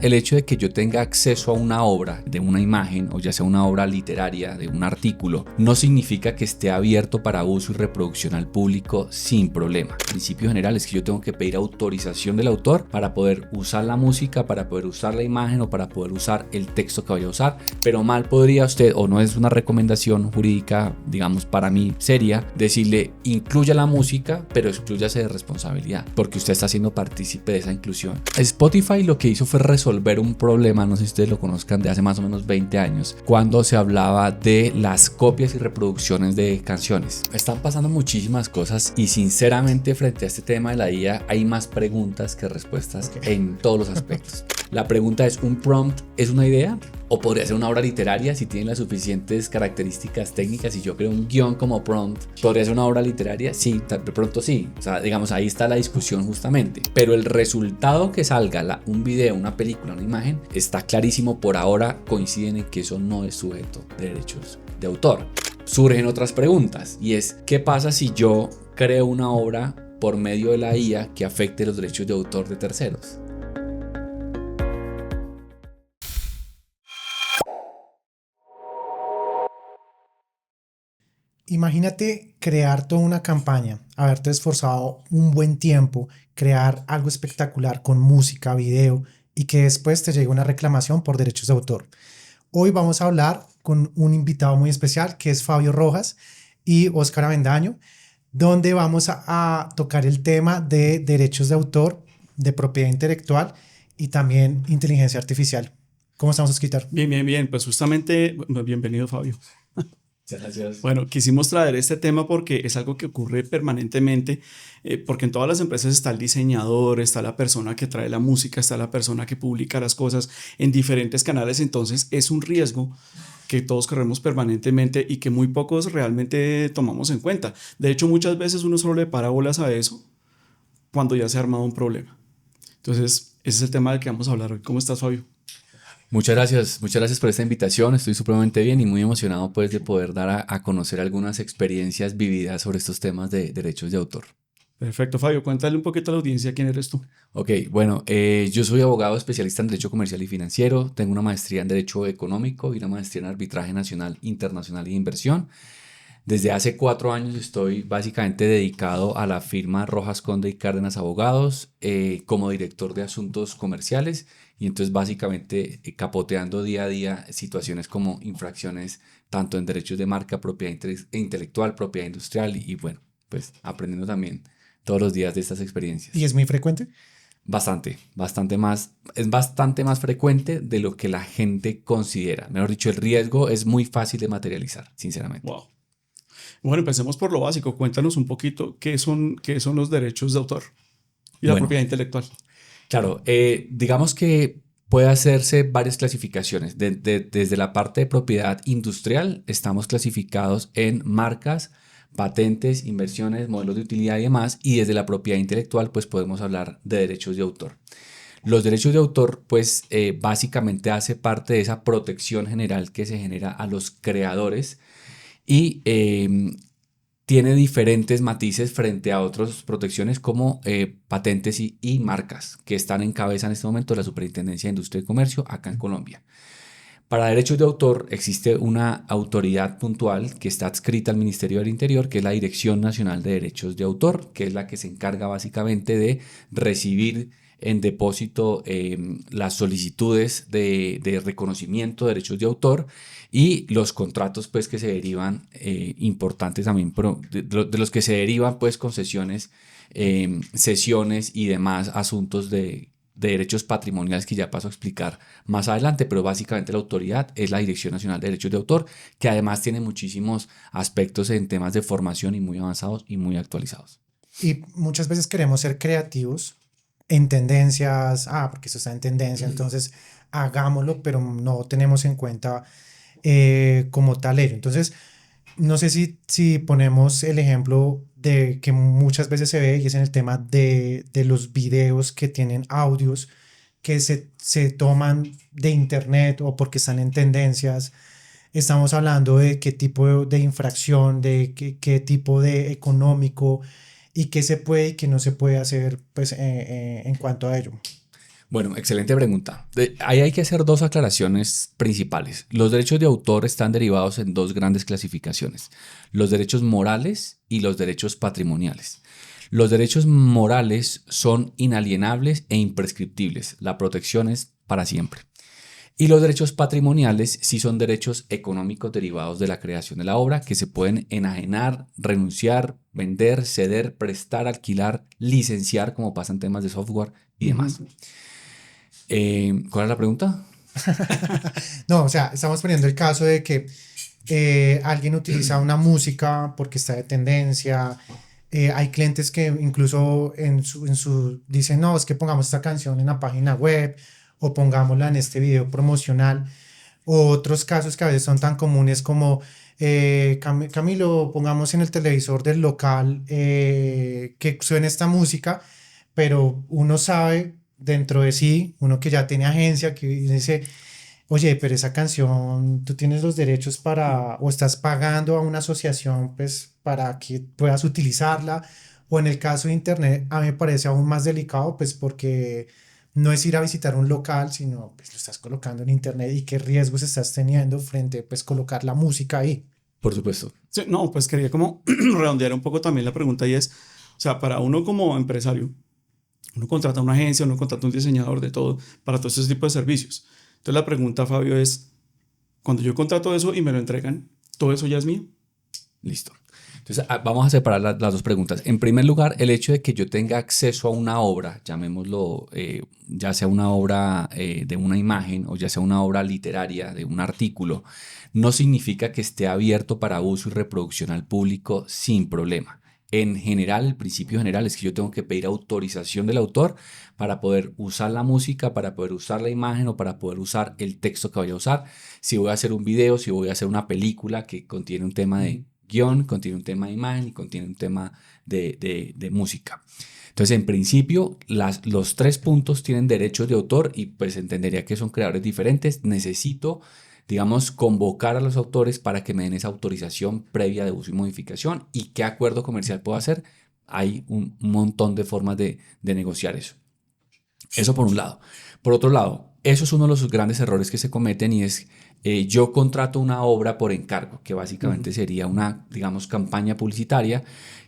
El hecho de que yo tenga acceso a una obra, de una imagen, o ya sea una obra literaria, de un artículo, no significa que esté abierto para uso y reproducción al público sin problema. El principio general es que yo tengo que pedir autorización del autor para poder usar la música, para poder usar la imagen o para poder usar el texto que vaya a usar, pero mal podría usted, o no es una recomendación jurídica, digamos, para mí seria, decirle incluya la música, pero exclúyase de responsabilidad, porque usted está siendo partícipe de esa inclusión. Spotify lo que hizo fue resolver un problema, no sé si ustedes lo conozcan, de hace más o menos 20 años, cuando se hablaba de las copias y reproducciones de canciones. Están pasando muchísimas cosas y sinceramente frente a este tema de la IA hay más preguntas que respuestas en todos los aspectos. La pregunta es, ¿un prompt es una idea? ¿O podría ser una obra literaria si tiene las suficientes características técnicas? Si yo creo un guión como prompt, ¿podría ser una obra literaria? Sí, de pronto sí. O sea, digamos, ahí está la discusión justamente. Pero el resultado que salga, un video, una película, una imagen, está clarísimo por ahora, coinciden en que eso no es sujeto de derechos de autor. Surgen otras preguntas y es, ¿qué pasa si yo creo una obra por medio de la IA que afecte los derechos de autor de terceros? Imagínate crear toda una campaña, haberte esforzado un buen tiempo, crear algo espectacular con música, video y que después te llegue una reclamación por derechos de autor. Hoy vamos a hablar con un invitado muy especial que es Fabio Rojas y Óscar Avendaño, donde vamos a tocar el tema de derechos de autor, de propiedad intelectual y también inteligencia artificial. ¿Cómo estamos, Osquitar? Bien. Pues justamente, bienvenido, Fabio. Gracias. Bueno, quisimos traer este tema porque es algo que ocurre permanentemente, porque en todas las empresas está el diseñador, está la persona que trae la música, está la persona que publica las cosas en diferentes canales. Entonces es un riesgo que todos corremos permanentemente y que muy pocos realmente tomamos en cuenta. De hecho, muchas veces uno solo le para bolas a eso cuando ya se ha armado un problema. Entonces, ese es el tema del que vamos a hablar hoy. ¿Cómo estás, Fabio? Muchas gracias por esta invitación, estoy supremamente bien y muy emocionado pues de poder dar a conocer algunas experiencias vividas sobre estos temas de derechos de autor. Perfecto, Fabio, cuéntale un poquito a la audiencia quién eres tú. Ok, bueno, yo soy abogado especialista en Derecho Comercial y Financiero, tengo una maestría en Derecho Económico y una maestría en Arbitraje Nacional, Internacional y Inversión. Desde hace 4 años estoy básicamente dedicado a la firma Rojas Conde y Cárdenas Abogados como director de asuntos comerciales y entonces básicamente capoteando día a día situaciones como infracciones tanto en derechos de marca, propiedad intelectual, propiedad industrial y bueno, pues aprendiendo también todos los días de estas experiencias. ¿Y es muy frecuente? Bastante más, es bastante más frecuente de lo que la gente considera. Mejor dicho, el riesgo es muy fácil de materializar, sinceramente. Wow. Bueno, empecemos por lo básico. Cuéntanos un poquito qué son los derechos de autor y la Bueno, propiedad intelectual. claro, digamos que puede hacerse varias clasificaciones. Desde la parte de propiedad industrial, estamos clasificados en marcas, patentes, inversiones, modelos de utilidad y demás. Y desde la propiedad intelectual, pues podemos hablar de derechos de autor. Los derechos de autor, pues básicamente hace parte de esa protección general que se genera a los creadores y tiene diferentes matices frente a otras protecciones como patentes y marcas que están en cabeza en este momento de la Superintendencia de Industria y Comercio acá en Colombia. Para derechos de autor existe una autoridad puntual que está adscrita al Ministerio del Interior, que es la Dirección Nacional de Derechos de Autor, que es la que se encarga básicamente de recibir en depósito las solicitudes de reconocimiento de derechos de autor y los contratos pues que se derivan importantes también de los que se derivan pues concesiones, sesiones y demás asuntos de derechos patrimoniales que ya paso a explicar más adelante, pero básicamente la autoridad es la Dirección Nacional de Derechos de Autor, que además tiene muchísimos aspectos en temas de formación y muy avanzados y muy actualizados. Y muchas veces queremos ser creativos en tendencias, porque eso está en tendencia, entonces hagámoslo, pero no tenemos en cuenta como tal ello. Entonces, no sé si ponemos el ejemplo de que muchas veces se ve y es en el tema de los videos que tienen audios que se toman de internet o porque están en tendencias. Estamos hablando de qué tipo de infracción, de qué tipo de económico y qué se puede y qué no se puede hacer pues, en cuanto a ello. Bueno, excelente pregunta. Ahí hay que hacer dos aclaraciones principales. Los derechos de autor están derivados en dos grandes clasificaciones: los derechos morales y los derechos patrimoniales. Los derechos morales son inalienables e imprescriptibles. La protección es para siempre. Y los derechos patrimoniales sí son derechos económicos derivados de la creación de la obra, que se pueden enajenar, renunciar, vender, ceder, prestar, alquilar, licenciar, como pasa en temas de software y demás. ¿Cuál es la pregunta? No, o sea, estamos poniendo el caso de que alguien utiliza una música porque está de tendencia. Hay clientes que incluso dicen, no, es que pongamos esta canción en la página web o pongámosla en este video promocional. O otros casos que a veces son tan comunes como, Camilo, pongamos en el televisor del local que suene esta música, pero uno sabe dentro de sí, uno que ya tiene agencia, que dice, oye, pero esa canción, tú tienes los derechos o estás pagando a una asociación, pues, para que puedas utilizarla. O en el caso de internet, a mí me parece aún más delicado, pues, porque no es ir a visitar un local, sino, pues, lo estás colocando en internet y qué riesgos estás teniendo frente, pues, colocar la música ahí. Por supuesto. Sí, no, pues quería como redondear un poco también la pregunta y es, o sea, para uno como empresario, uno contrata una agencia, uno contrata un diseñador de todo, para todo ese tipo de servicios. Entonces la pregunta, Fabio, es, cuando yo contrato eso y me lo entregan, ¿todo eso ya es mío? Listo. Entonces, vamos a separar las dos preguntas. En primer lugar, el hecho de que yo tenga acceso a una obra, llamémoslo, ya sea una obra de una imagen o ya sea una obra literaria, de un artículo, no significa que esté abierto para uso y reproducción al público sin problema. En general, el principio general es que yo tengo que pedir autorización del autor para poder usar la música, para poder usar la imagen o para poder usar el texto que vaya a usar. Si voy a hacer un video, si voy a hacer una película que contiene un tema de guión, contiene un tema de imagen y contiene un tema de música. Entonces, en principio, los tres puntos tienen derechos de autor y pues entendería que son creadores diferentes. Necesito, digamos, convocar a los autores para que me den esa autorización previa de uso y modificación. ¿Y qué acuerdo comercial puedo hacer? Hay un montón de formas de negociar eso. Eso por un lado. Por otro lado, eso es uno de los grandes errores que se cometen y es yo contrato una obra por encargo, que básicamente sería una, digamos, campaña publicitaria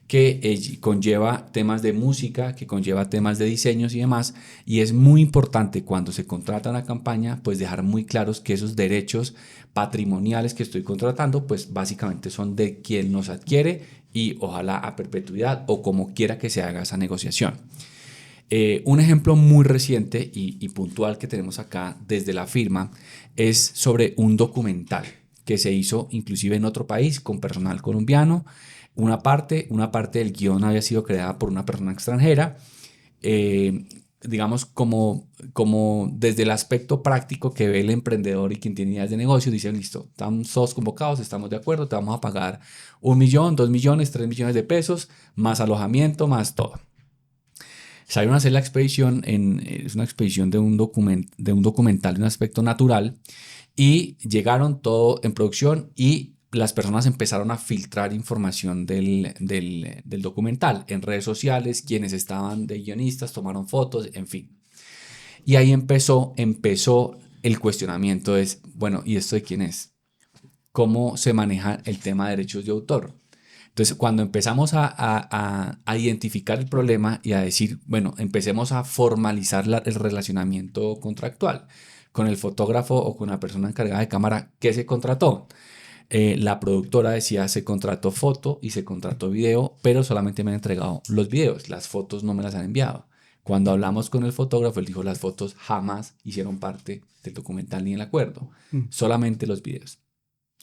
que conlleva temas de música, que conlleva temas de diseños y demás. Y es muy importante cuando se contrata una campaña, pues dejar muy claros que esos derechos patrimoniales que estoy contratando, pues básicamente son de quien nos adquiere y ojalá a perpetuidad o como quiera que se haga esa negociación. Un ejemplo muy reciente y puntual que tenemos acá desde la firma es sobre un documental que se hizo inclusive en otro país con personal colombiano. Una parte del guión había sido creada por una persona extranjera. Digamos, como desde el aspecto práctico que ve el emprendedor y quien tiene ideas de negocio, dicen, listo, estamos todos convocados, estamos de acuerdo, te vamos a pagar 1 millón, 2 millones, 3 millones de pesos, más alojamiento, más todo. Salieron a hacer la expedición, es una expedición de un documental de un aspecto natural y llegaron todo en producción y las personas empezaron a filtrar información del documental en redes sociales, quienes estaban de guionistas tomaron fotos, en fin. Y ahí empezó el cuestionamiento, es, bueno, ¿y esto de quién es? ¿Cómo se maneja el tema de derechos de autor? Entonces, cuando empezamos a identificar el problema y a decir, bueno, empecemos a formalizar el relacionamiento contractual con el fotógrafo o con la persona encargada de cámara, ¿qué se contrató? La productora decía, se contrató foto y se contrató video, pero solamente me han entregado los videos, las fotos no me las han enviado. Cuando hablamos con el fotógrafo, él dijo, las fotos jamás hicieron parte del documental ni el acuerdo, solamente los videos.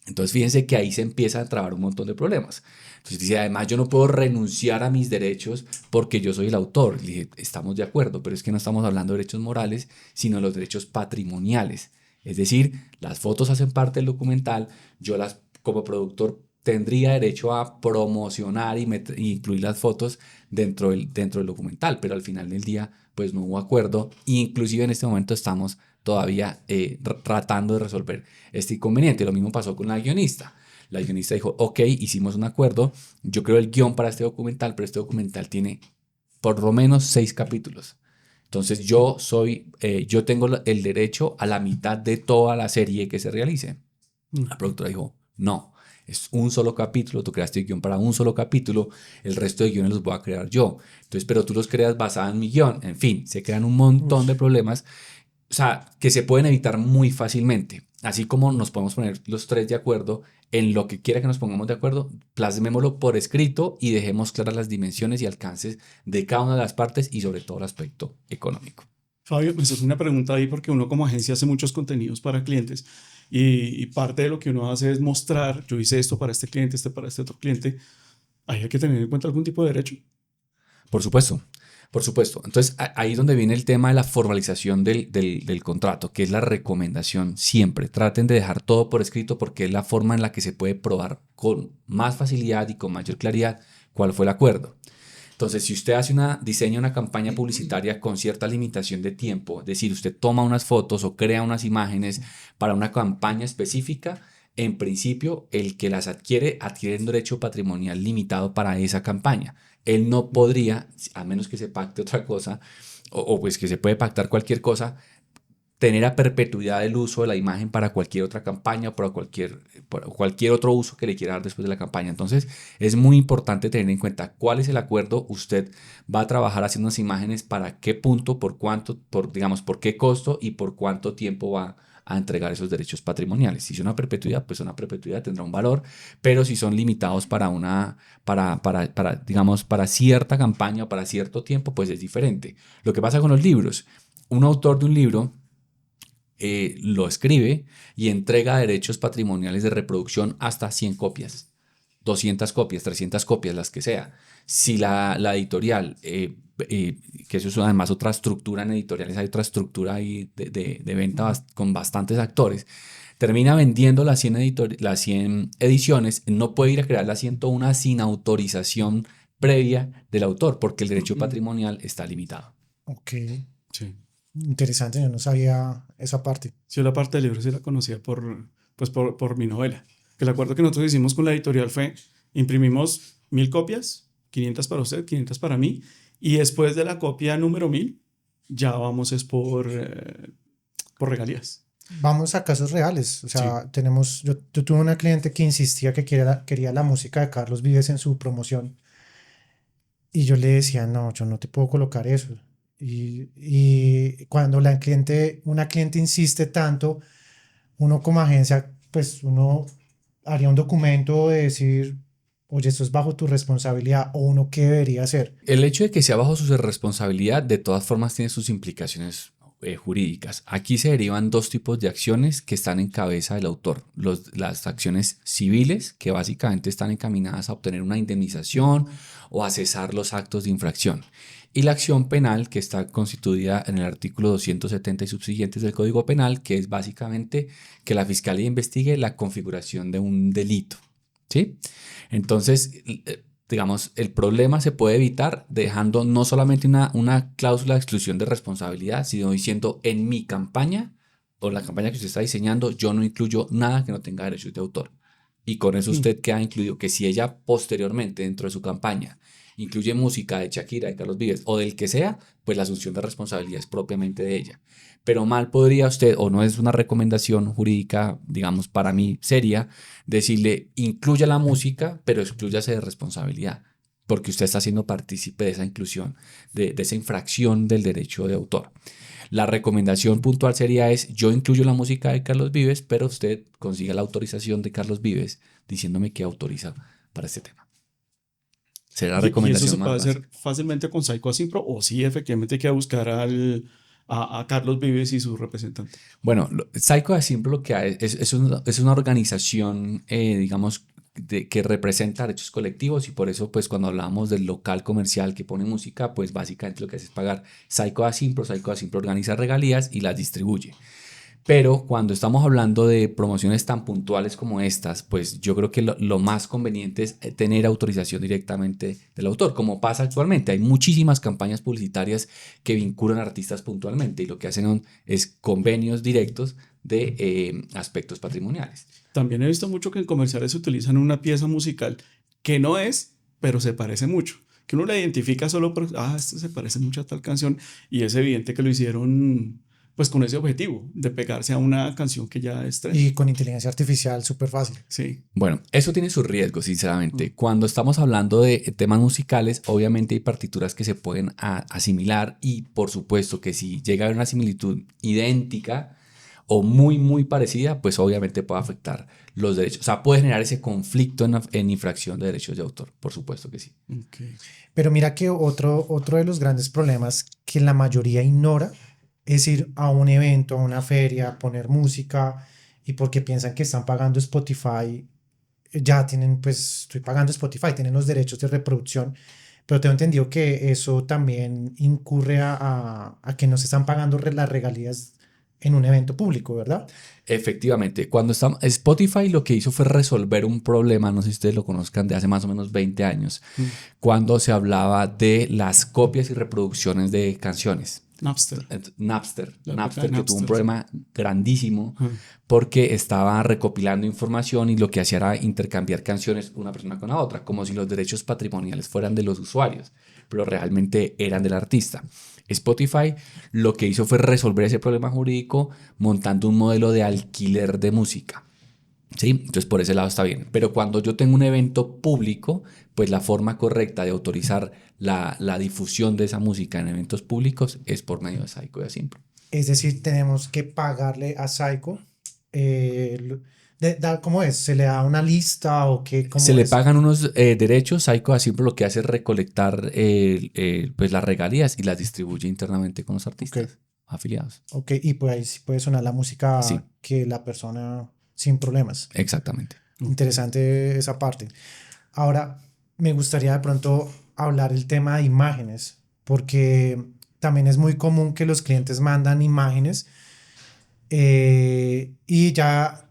Entonces fíjense que ahí se empieza a trabar un montón de problemas. Entonces dice, además yo no puedo renunciar a mis derechos porque yo soy el autor. Le dije, estamos de acuerdo, pero es que no estamos hablando de derechos morales, sino de los derechos patrimoniales. Es decir, las fotos hacen parte del documental, yo como productor tendría derecho a promocionar y incluir las fotos dentro del documental, pero al final del día pues no hubo acuerdo e inclusive en este momento estamos todavía tratando de resolver este inconveniente. Lo mismo pasó con la guionista. La guionista dijo, ok, hicimos un acuerdo, yo creo el guión para este documental, pero este documental tiene por lo menos 6 capítulos. Entonces yo tengo el derecho a la mitad de toda la serie que se realice. La productora dijo, no, es un solo capítulo, tú creaste el guión para un solo capítulo, el resto de guiones los voy a crear yo. Entonces, pero tú los creas basado en mi guión. En fin, se crean un montón de problemas, o sea, que se pueden evitar muy fácilmente. Así como nos podemos poner los tres de acuerdo en lo que quiera que nos pongamos de acuerdo, plasmémoslo por escrito y dejemos claras las dimensiones y alcances de cada una de las partes y sobre todo el aspecto económico. Fabio, me surge una pregunta ahí porque uno como agencia hace muchos contenidos para clientes y parte de lo que uno hace es mostrar, yo hice esto para este cliente, este para este otro cliente. ¿Ahí hay que tener en cuenta algún tipo de derecho? Por supuesto, por supuesto. Entonces ahí es donde viene el tema de la formalización del contrato, que es la recomendación siempre. Traten de dejar todo por escrito porque es la forma en la que se puede probar con más facilidad y con mayor claridad cuál fue el acuerdo. Entonces, si usted diseña una campaña publicitaria con cierta limitación de tiempo, es decir, usted toma unas fotos o crea unas imágenes para una campaña específica, en principio, el que las adquiere un derecho patrimonial limitado para esa campaña. Él no podría, a menos que se pacte otra cosa, o pues que se puede pactar cualquier cosa, tener a perpetuidad el uso de la imagen para cualquier otra campaña o para cualquier otro uso que le quiera dar después de la campaña. Entonces, es muy importante tener en cuenta cuál es el acuerdo. Usted va a trabajar haciendo unas imágenes para qué punto, por cuánto, digamos, por qué costo y por cuánto tiempo va a entregar esos derechos patrimoniales. Si es una perpetuidad, pues una perpetuidad tendrá un valor, pero si son limitados digamos, para cierta campaña o para cierto tiempo, pues es diferente. Lo que pasa con los libros, un autor de un libro lo escribe y entrega derechos patrimoniales de reproducción hasta 100 copias, 200 copias, 300 copias, las que sea. Si la editorial, que eso es además otra estructura en editoriales, hay otra estructura ahí de venta con bastantes actores, termina vendiendo las 100 ediciones, no puede ir a crear la 101 sin autorización previa del autor, porque el derecho patrimonial está limitado. Ok. Sí. Interesante, yo no sabía esa parte. Yo la parte del libro sí la conocía por mi novela. Que el acuerdo que nosotros hicimos con la editorial fue, imprimimos 1000 copias, 500 para usted, 500 para mí, y después de la copia número 1000, ya vamos es por regalías. Vamos a casos reales, o sea, Sí. yo tuve una cliente que insistía que quería la música de Carlos Vives en su promoción y yo le decía, no, yo no te puedo colocar eso. Y cuando una cliente insiste tanto, uno como agencia, pues uno haría un documento de decir, oye, esto es bajo tu responsabilidad o uno qué debería hacer. El hecho de que sea bajo su responsabilidad, de todas formas, tiene sus implicaciones jurídicas. Aquí se derivan dos tipos de acciones que están en cabeza del autor. Las acciones civiles, que básicamente están encaminadas a obtener una indemnización o a cesar los actos de infracción. Y la acción penal, que está constituida en el artículo 270 y subsiguientes del Código Penal, que es básicamente que la Fiscalía investigue la configuración de un delito. ¿Sí? Entonces, digamos, el problema se puede evitar dejando no solamente una cláusula de exclusión de responsabilidad, sino diciendo en mi campaña o la campaña que usted está diseñando, yo no incluyo nada que no tenga derechos de autor. Y con eso usted queda incluido que si ella posteriormente dentro de su campaña incluye música de Shakira, de Carlos Vives o del que sea, pues la asunción de responsabilidad es propiamente de ella. Pero mal podría usted, o no es una recomendación jurídica, digamos, para mí seria, decirle incluya la música, pero exclúyase de responsabilidad, porque usted está siendo partícipe de esa inclusión, de esa infracción del derecho de autor. La recomendación puntual sería yo incluyo la música de Carlos Vives, pero usted consiga la autorización de Carlos Vives diciéndome que autoriza para este tema. Será la recomendación ¿Y eso se más puede básica. hacer fácilmente con Psycho Asimpro o sí efectivamente hay que buscar a Carlos Vives y su representante? Bueno, Psycho Asimpro lo que hay es una organización, digamos, que representa derechos colectivos y por eso, pues, cuando hablamos del local comercial que pone música, pues, básicamente lo que hace es pagar Psycho Asimpro organiza regalías y las distribuye. Pero cuando estamos hablando de promociones tan puntuales como estas, pues yo creo que lo más conveniente es tener autorización directamente del autor, como pasa actualmente. Hay muchísimas campañas publicitarias que vinculan a artistas puntualmente y lo que hacen es convenios directos de aspectos patrimoniales. También he visto mucho que en comerciales se utilizan una pieza musical que no es, pero se parece mucho, que uno la identifica solo por, esto se parece mucho a tal canción, y es evidente que lo hicieron pues con ese objetivo de pegarse a una canción que ya es trend. Y con inteligencia artificial súper fácil. Sí. Bueno, eso tiene sus riesgos, sinceramente. Cuando estamos hablando de temas musicales, obviamente hay partituras que se pueden asimilar y por supuesto que si llega a haber una similitud idéntica o muy, muy parecida, pues obviamente puede afectar los derechos. O sea, puede generar ese conflicto en infracción de derechos de autor, por supuesto que sí. Okay. Pero mira que otro de los grandes problemas que la mayoría ignora es ir a un evento, a una feria, poner música y porque piensan que están pagando Spotify, ya tienen, pues estoy pagando Spotify, tienen los derechos de reproducción, pero tengo entendido que eso también incurre a que no se están pagando las regalías en un evento público, ¿verdad? Efectivamente, cuando Spotify lo que hizo fue resolver un problema, no sé si ustedes lo conozcan, de hace más o menos 20 años, cuando se hablaba de las copias y reproducciones de canciones. Napster, que tuvo un problema grandísimo porque estaba recopilando información y lo que hacía era intercambiar canciones una persona con la otra, como si los derechos patrimoniales fueran de los usuarios, pero realmente eran del artista. Spotify lo que hizo fue resolver ese problema jurídico montando un modelo de alquiler de música. ¿Sí? Entonces por ese lado está bien. Pero cuando yo tengo un evento público, pues la forma correcta de autorizar la difusión de esa música en eventos públicos es por medio de Saico y Asimpro. Es decir, tenemos que pagarle a Saico. ¿Cómo es? ¿Se le da una lista o qué? Se le pagan unos derechos. Saico y Asimpro lo que hace es recolectar pues las regalías y las distribuye internamente con los artistas afiliados. Ok, y pues ahí sí puede sonar la música que la persona sin problemas. Exactamente. Interesante esa parte. Ahora, me gustaría de pronto hablar el tema de imágenes, porque también es muy común que los clientes mandan imágenes y ya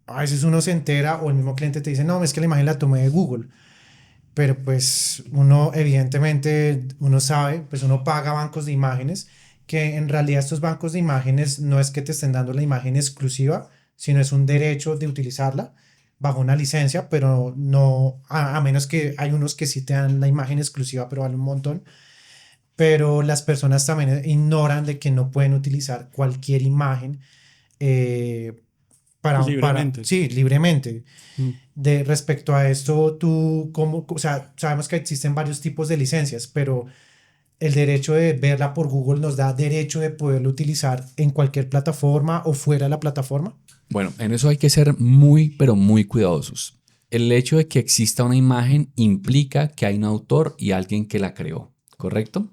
a veces uno se entera o el mismo cliente te dice, no, es que la imagen la tomé de Google. Pero pues uno evidentemente, uno sabe, pues uno paga bancos de imágenes, que en realidad estos bancos de imágenes no es que te estén dando la imagen exclusiva, sino es un derecho de utilizarla bajo una licencia, pero no, a menos que hay unos que sí te dan la imagen exclusiva, pero vale un montón. Pero las personas también ignoran de que no pueden utilizar cualquier imagen libremente. Sí, libremente. De respecto a esto, tú, ¿cómo? O sea, sabemos que existen varios tipos de licencias, pero el derecho de verla por Google nos da derecho de poderlo utilizar en cualquier plataforma o fuera de la plataforma. Bueno, en eso hay que ser muy, pero muy cuidadosos. El hecho de que exista una imagen implica que hay un autor y alguien que la creó, ¿correcto?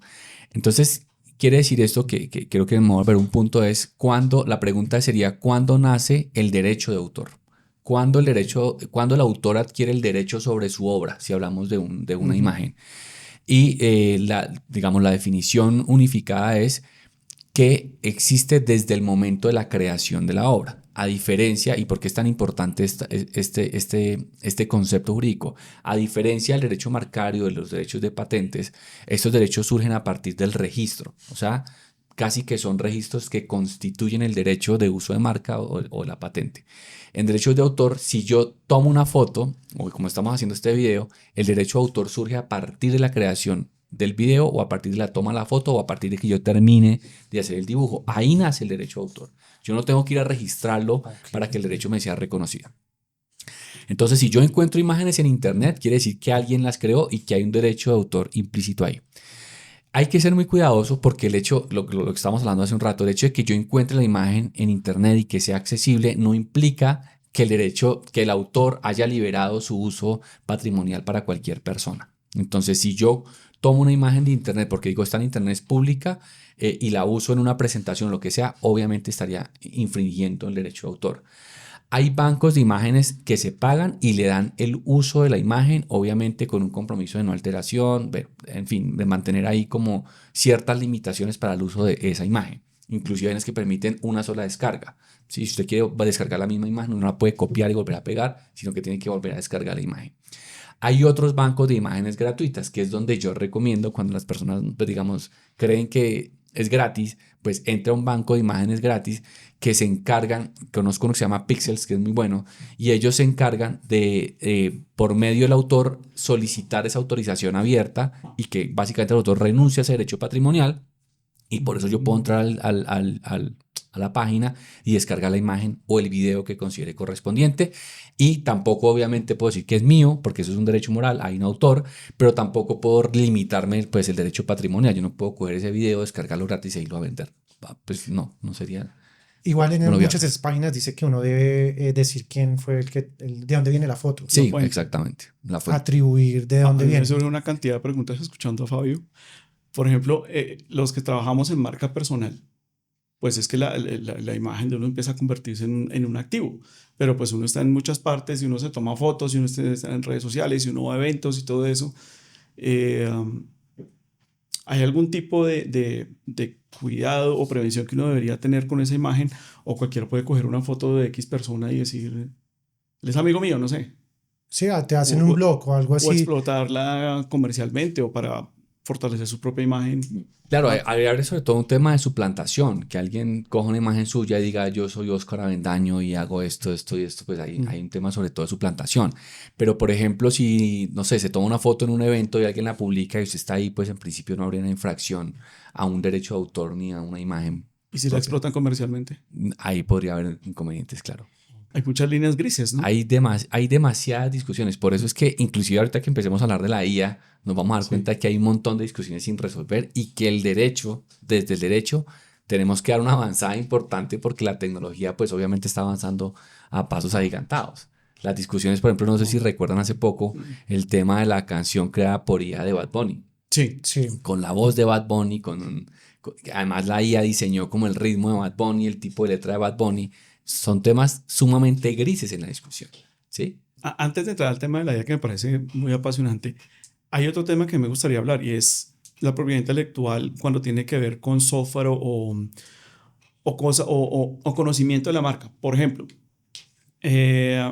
Entonces, quiere decir esto que creo que me voy a ver un punto es la pregunta sería, ¿cuándo nace el derecho de autor? ¿Cuándo el autor adquiere el derecho sobre su obra, si hablamos de una imagen? Y digamos, la definición unificada es que existe desde el momento de la creación de la obra. A diferencia, y por qué es tan importante este concepto jurídico, a diferencia del derecho marcario, de los derechos de patentes, estos derechos surgen a partir del registro. O sea, casi que son registros que constituyen el derecho de uso de marca o la patente. En derechos de autor, si yo tomo una foto, o como estamos haciendo este video, el derecho de autor surge a partir de la creación del video o a partir de la toma de la foto o a partir de que yo termine de hacer el dibujo. Ahí nace el derecho de autor. Yo no tengo que ir a registrarlo para que el derecho me sea reconocido. Entonces, si yo encuentro imágenes en internet, quiere decir que alguien las creó y que hay un derecho de autor implícito ahí. Hay que ser muy cuidadoso porque el hecho, lo que estamos hablando hace un rato, el hecho de que yo encuentre la imagen en internet y que sea accesible no implica que el autor haya liberado su uso patrimonial para cualquier persona. Entonces, si yo tomo una imagen de internet porque digo está en internet, es pública y la uso en una presentación, lo que sea, obviamente estaría infringiendo el derecho de autor. Hay bancos de imágenes que se pagan y le dan el uso de la imagen, obviamente con un compromiso de no alteración, en fin, de mantener ahí como ciertas limitaciones para el uso de esa imagen. Inclusive hay unas que permiten una sola descarga. Si usted quiere descargar la misma imagen, no la puede copiar y volver a pegar, sino que tiene que volver a descargar la imagen. Hay otros bancos de imágenes gratuitas, que es donde yo recomiendo cuando las personas, pues, digamos, creen que es gratis, pues entra a un banco de imágenes gratis que se encargan, conozco uno que se llama Pixels, que es muy bueno, y ellos se encargan de, por medio del autor, solicitar esa autorización abierta y que básicamente el autor renuncia a ese derecho patrimonial y por eso yo puedo entrar a la página y descargar la imagen o el video que considere correspondiente. Y tampoco obviamente puedo decir que es mío, porque eso es un derecho moral, hay un autor, pero tampoco puedo limitarme pues el derecho patrimonial. Yo no puedo coger ese video, descargarlo gratis e irlo a vender. Pues no sería... Igual en Bueno, muchas de esas páginas dice que uno debe decir quién fue de dónde viene la foto. Sí, fuente. exactamente. La fuente. Atribuir de dónde viene. Me surge una cantidad de preguntas escuchando a Fabio. Por ejemplo, los que trabajamos en marca personal, pues es que la imagen de uno empieza a convertirse en un activo, pero pues uno está en muchas partes y uno se toma fotos y uno está en redes sociales y uno va a eventos y todo eso. ¿Hay algún tipo de cuidado o prevención que uno debería tener con esa imagen? O cualquiera puede coger una foto de X persona y decir, él es amigo mío, no sé. Sí, te hacen un blog o algo O así. explotarla comercialmente o para fortalecer su propia imagen. Claro, hay sobre todo un tema de suplantación, que alguien coja una imagen suya y diga yo soy Óscar Avendaño y hago esto y esto, pues hay un tema sobre todo de suplantación. Pero por ejemplo, si, no sé, se toma una foto en un evento y alguien la publica y usted está ahí, pues en principio no habría una infracción a un derecho de autor ni a una imagen. ¿Y si la explotan comercialmente? Ahí podría haber inconvenientes, claro. Hay muchas líneas grises, ¿no? Hay demasiadas discusiones. Por eso es que inclusive ahorita que empecemos a hablar de la IA, nos vamos a dar cuenta que hay un montón de discusiones sin resolver y que desde el derecho, tenemos que dar una avanzada importante porque la tecnología pues obviamente está avanzando a pasos agigantados. Las discusiones, por ejemplo, no sé si recuerdan hace poco el tema de la canción creada por IA de Bad Bunny. Sí. Con la voz de Bad Bunny, además la IA diseñó como el ritmo de Bad Bunny, el tipo de letra de Bad Bunny. Son temas sumamente grises en la discusión, ¿sí? Antes de entrar al tema de la IA, que me parece muy apasionante, hay otro tema que me gustaría hablar y es la propiedad intelectual cuando tiene que ver con software o conocimiento de la marca. Por ejemplo, hay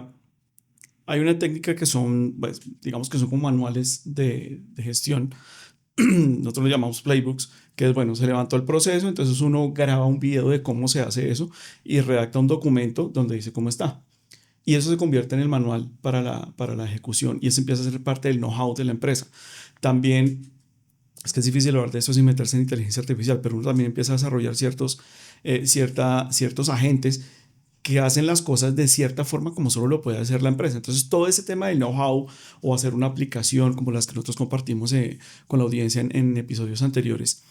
una técnica que son, pues, digamos que son como manuales de gestión. Nosotros lo llamamos playbooks, que es, bueno, se levantó el proceso, entonces uno graba un video de cómo se hace eso y redacta un documento donde dice cómo está. Y eso se convierte en el manual para la ejecución y eso empieza a ser parte del know-how de la empresa. También, es que es difícil hablar de esto sin meterse en inteligencia artificial, pero uno también empieza a desarrollar ciertos agentes que hacen las cosas de cierta forma como solo lo puede hacer la empresa. Entonces, todo ese tema del know-how o hacer una aplicación como las que nosotros compartimos con la audiencia en episodios anteriores.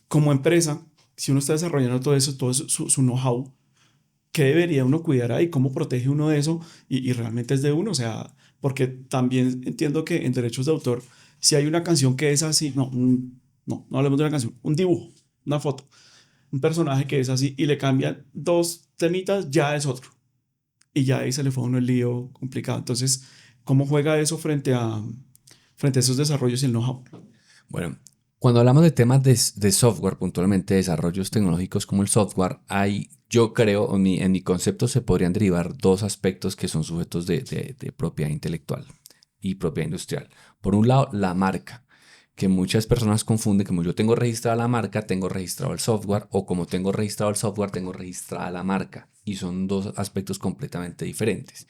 Como empresa, si uno está desarrollando todo su know-how, ¿qué debería uno cuidar ahí? ¿Cómo protege uno de eso? Y realmente es de uno, o sea, porque también entiendo que en derechos de autor, si hay una canción que es así, no hablemos de una canción, un dibujo, una foto, un personaje que es así y le cambian 2 temitas, ya es otro. Y ya ahí se le fue a uno el lío complicado. Entonces, ¿cómo juega eso frente a esos desarrollos y el know-how? Bueno, cuando hablamos de temas de software, puntualmente desarrollos tecnológicos como el software, yo creo, en mi concepto se podrían derivar 2 aspectos que son sujetos de propiedad intelectual y propiedad industrial. Por un lado, la marca, que muchas personas confunden, como yo tengo registrada la marca, tengo registrado el software, o como tengo registrado el software, tengo registrada la marca, y son 2 aspectos completamente diferentes.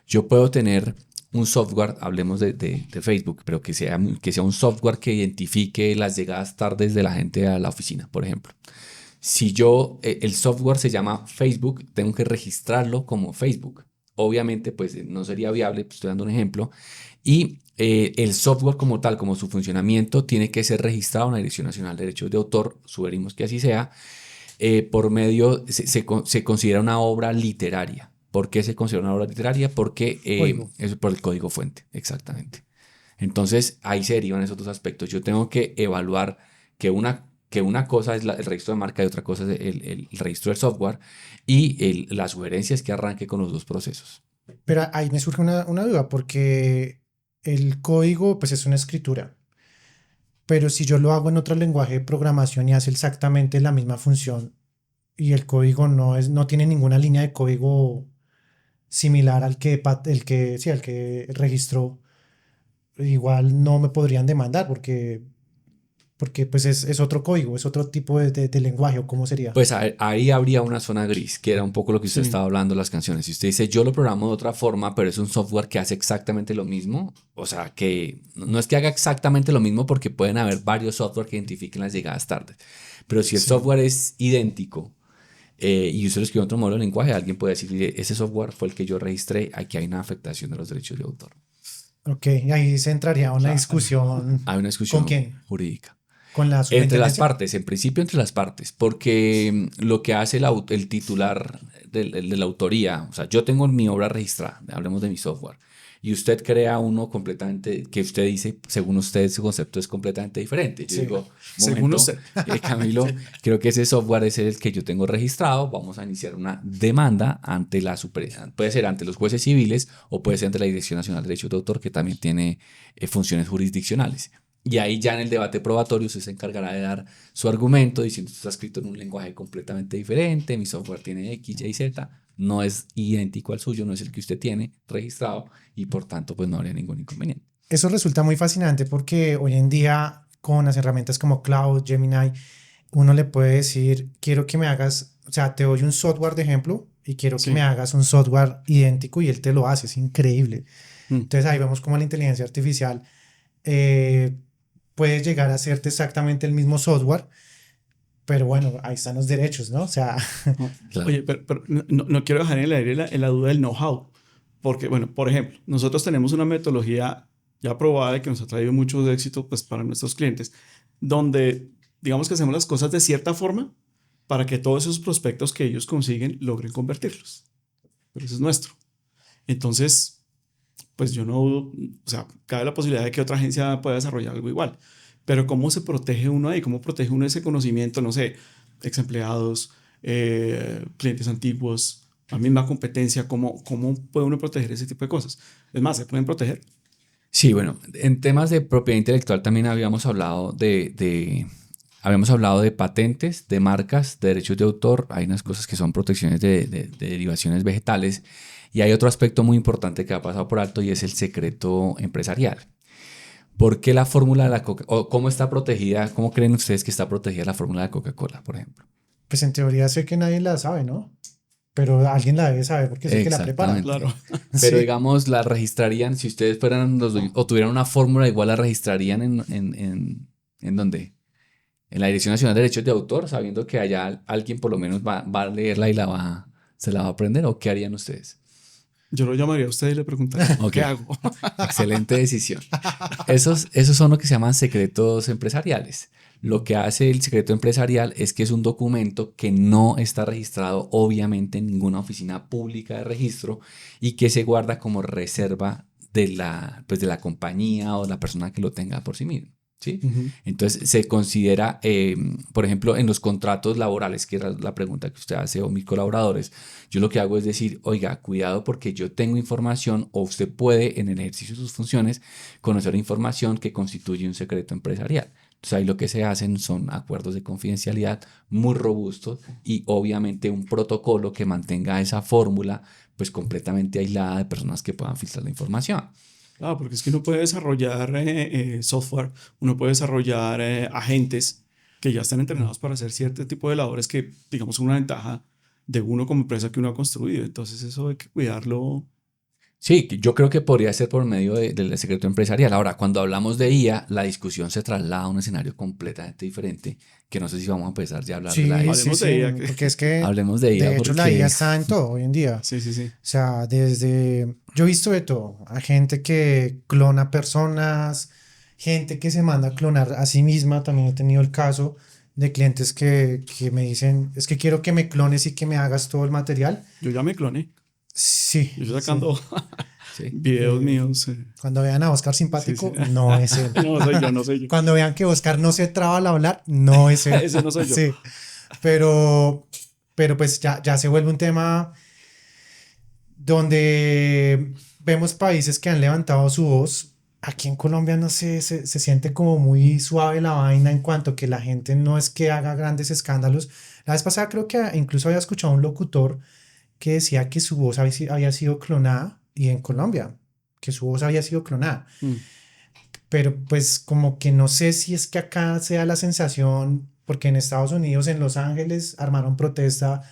Yo puedo tener un software, hablemos de Facebook, pero que sea un software que identifique las llegadas tardes de la gente a la oficina, por ejemplo. Si el software se llama Facebook, tengo que registrarlo como Facebook. Obviamente, pues no sería viable, pues, estoy dando un ejemplo. Y el software como tal, como su funcionamiento, tiene que ser registrado en la Dirección Nacional de Derechos de Autor, sugerimos que así sea, por medio, se considera una obra literaria. ¿Por qué se considera una obra literaria? Porque es por el código fuente, exactamente. Entonces, ahí se derivan esos 2 aspectos. Yo tengo que evaluar que una cosa es el registro de marca y otra cosa es el registro del software y la sugerencia es que arranque con los 2 procesos. Pero ahí me surge una duda porque el código pues es una escritura. Pero si yo lo hago en otro lenguaje de programación y hace exactamente la misma función y el código no tiene ninguna línea de código similar al que registró, igual no me podrían demandar porque Porque pues es otro código, es otro tipo de lenguaje, ¿o cómo sería? Pues ahí habría una zona gris, que era un poco lo que usted estaba hablando de las canciones. Si usted dice, yo lo programo de otra forma, pero es un software que hace exactamente lo mismo, o sea, que no es que haga exactamente lo mismo porque pueden haber varios software que identifiquen las llegadas tarde. Pero si el software es idéntico y usted lo escribe en otro modelo de lenguaje, alguien puede decir, ese software fue el que yo registré, aquí hay una afectación de los derechos de autor. Ok, y ahí se entraría una discusión. Hay una discusión ¿Con quién? jurídica. ¿Con la Entre las superintendencia? partes, en principio entre las partes, porque lo que hace el titular de la autoría, o sea, yo tengo mi obra registrada, hablemos de mi software, y usted crea uno completamente, que usted dice, según usted, su concepto es completamente diferente. Yo digo, según usted. Camilo, creo que ese software es el que yo tengo registrado, vamos a iniciar una demanda ante la superintendencia, puede ser ante los jueces civiles o puede ser ante la Dirección Nacional de Derechos de Autor, que también tiene funciones jurisdiccionales. Y ahí ya en el debate probatorio usted se encargará de dar su argumento diciendo esto está escrito en un lenguaje completamente diferente, mi software tiene X, Y, Z, no es idéntico al suyo, no es el que usted tiene registrado y por tanto pues no habría ningún inconveniente. Eso resulta muy fascinante porque hoy en día con las herramientas como Cloud, Gemini, uno le puede decir, quiero que me hagas, o sea, te doy un software de ejemplo y quiero que me hagas un software idéntico y él te lo hace, es increíble. Entonces ahí vemos cómo la inteligencia artificial puede llegar a hacerte exactamente el mismo software, pero bueno, ahí están los derechos, ¿no? O sea... Claro. Oye, pero no quiero dejar en el aire la duda del know-how, porque, bueno, por ejemplo, nosotros tenemos una metodología ya probada y que nos ha traído mucho éxito pues, para nuestros clientes, donde digamos que hacemos las cosas de cierta forma para que todos esos prospectos que ellos consiguen logren convertirlos. Pero eso es nuestro. Entonces, pues yo no, o sea, cabe la posibilidad de que otra agencia pueda desarrollar algo igual. Pero ¿cómo se protege uno ahí? ¿Cómo protege uno ese conocimiento? No sé, ex empleados, clientes antiguos, la misma competencia. ¿Cómo puede uno proteger ese tipo de cosas? Es más, ¿se pueden proteger? Sí, bueno, en temas de propiedad intelectual también habíamos hablado habíamos hablado de patentes, de marcas, de derechos de autor. Hay unas cosas que son protecciones de derivaciones vegetales. Y hay otro aspecto muy importante que ha pasado por alto y es el secreto empresarial. ¿Por qué la fórmula de la Coca-Cola, o cómo está protegida, cómo creen ustedes que está protegida la fórmula de Coca-Cola, por ejemplo? Pues en teoría sé que nadie la sabe, ¿no? Pero alguien la debe saber porque es el que la prepara. Claro. Pero digamos, la registrarían, si ustedes fueran o tuvieran una fórmula igual, la registrarían ¿en dónde? En la Dirección Nacional de Derechos de Autor, sabiendo que allá alguien por lo menos va a leerla y se la va a aprender, ¿o qué harían ustedes? Yo lo llamaría a usted y le preguntaría, ¿qué hago? Excelente decisión. Esos son lo que se llaman secretos empresariales. Lo que hace el secreto empresarial es que es un documento que no está registrado obviamente en ninguna oficina pública de registro y que se guarda como reserva de la compañía o la persona que lo tenga por sí mismo. ¿Sí? Entonces se considera, por ejemplo, en los contratos laborales, que era la pregunta que usted hace, o mis colaboradores, yo lo que hago es decir, oiga, cuidado porque yo tengo información o usted puede en el ejercicio de sus funciones conocer información que constituye un secreto empresarial. Entonces ahí lo que se hacen son acuerdos de confidencialidad muy robustos y obviamente un protocolo que mantenga esa fórmula pues completamente aislada de personas que puedan filtrar la información. Claro, porque es que uno puede desarrollar software, uno puede desarrollar agentes que ya están entrenados para hacer cierto tipo de labores que, digamos, son una ventaja de uno como empresa que uno ha construido. Entonces eso hay que cuidarlo. Sí, yo creo que podría ser por medio del secreto empresarial. Ahora, cuando hablamos de IA, la discusión se traslada a un escenario completamente diferente, que no sé si vamos a empezar ya a hablar de la IA. Sí, de IA. Porque es que, hablemos de IA. De hecho, la IA está en todo hoy en día. Sí. O sea, yo he visto de todo. Hay gente que clona personas, gente que se manda a clonar a sí misma. También he tenido el caso de clientes que me dicen, es que quiero que me clones y que me hagas todo el material. Yo ya me cloné. Sí. Yo estoy sacando videos míos. Cuando vean a Oscar simpático, no es él. No soy yo. Cuando vean que Oscar no se traba al hablar, no es él. Ese no soy yo. Sí. Pero pues ya se vuelve un tema donde vemos países que han levantado su voz. Aquí en Colombia no sé, se siente como muy suave la vaina en cuanto que la gente no es que haga grandes escándalos. La vez pasada creo que incluso había escuchado a un locutor que decía que su voz había sido clonada y en Colombia, que su voz había sido clonada. pero pues como que no sé si es que acá sea la sensación, porque en Estados Unidos, en Los Ángeles, armaron protesta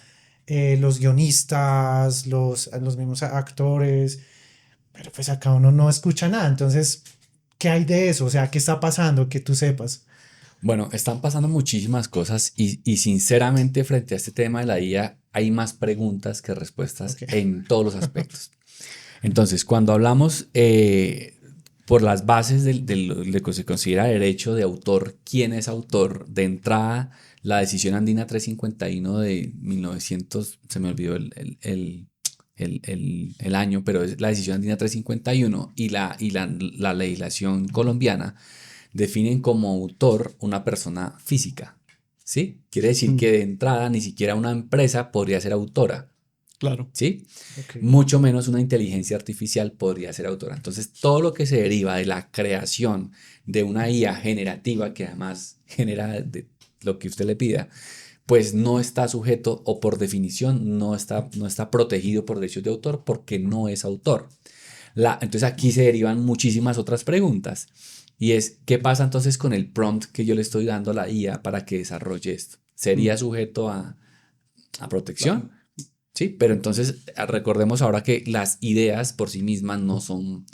los guionistas, los mismos actores, pero pues acá uno no escucha nada. Entonces, ¿qué hay de eso? O sea, ¿qué está pasando? Que tú sepas. Bueno, están pasando muchísimas cosas y sinceramente frente a este tema de la IA hay más preguntas que respuestas Ok. en todos los aspectos. Entonces, cuando hablamos por las bases de lo que se considera derecho de autor, ¿quién es autor? De entrada, la decisión andina 351 de 1900, se me olvidó el año, pero es la decisión andina 351 y la legislación colombiana definen como autor una persona física, ¿sí? Quiere decir Mm, que de entrada ni siquiera una empresa podría ser autora, claro. ¿sí? Ok. Mucho menos una inteligencia artificial podría ser autora. Entonces, todo lo que se deriva de la creación de una IA generativa, que además genera lo que usted le pida, pues no está sujeto o por definición no está protegido por derechos de autor porque no es autor. Entonces aquí se derivan muchísimas otras preguntas. Y es, ¿qué pasa entonces con el prompt que yo le estoy dando a la IA para que desarrolle esto? Mm, ¿Sería sujeto a claro. protección? Sí, pero entonces recordemos ahora que las ideas por sí mismas no son,